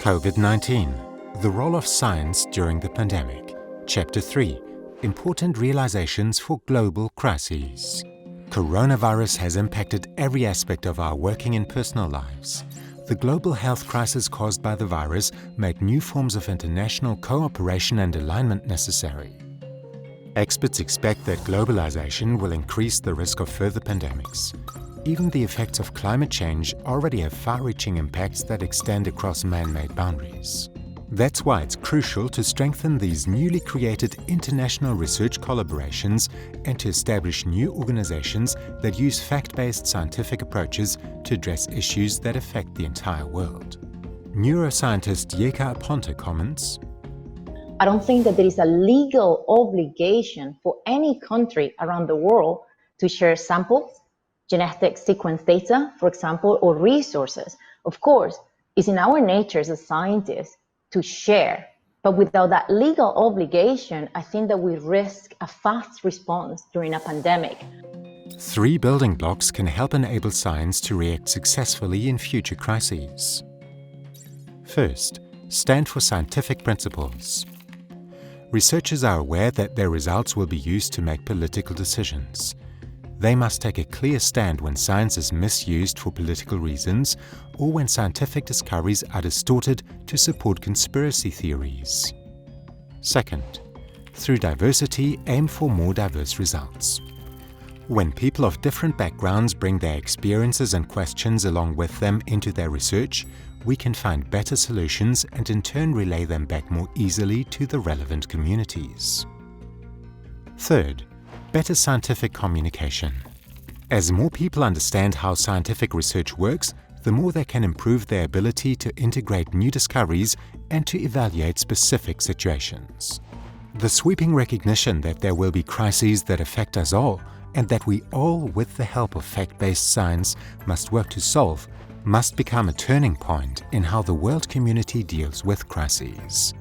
COVID-19, the role of science during the pandemic. Chapter 3, important realizations for global crises. Coronavirus has impacted every aspect of our working and personal lives. The global health crisis caused by the virus made new forms of international cooperation and alignment necessary. Experts expect that globalization will increase the risk of further pandemics. Even the effects of climate change already have far-reaching impacts that extend across man-made boundaries. That's why it's crucial to strengthen these newly created international research collaborations and to establish new organizations that use fact-based scientific approaches to address issues that affect the entire world. Neuroscientist Yeka Aponte comments, I don't think that there is a legal obligation for any country around the world to share samples, genetic sequence data, for example, or resources. Of course, it's in our nature as a scientist to share, but without that legal obligation, I think that we risk a fast response during a pandemic. 3 building blocks can help enable science to react successfully in future crises. First, stand for scientific principles. Researchers are aware that their results will be used to make political decisions. They must take a clear stand when science is misused for political reasons or when scientific discoveries are distorted to support conspiracy theories. Second, through diversity, aim for more diverse results. When people of different backgrounds bring their experiences and questions along with them into their research, we can find better solutions and in turn relay them back more easily to the relevant communities. Third, better scientific communication. As more people understand how scientific research works, the more they can improve their ability to integrate new discoveries and to evaluate specific situations. The sweeping recognition that there will be crises that affect us all and that we all, with the help of fact-based science, must work to solve, must become a turning point in how the world community deals with crises.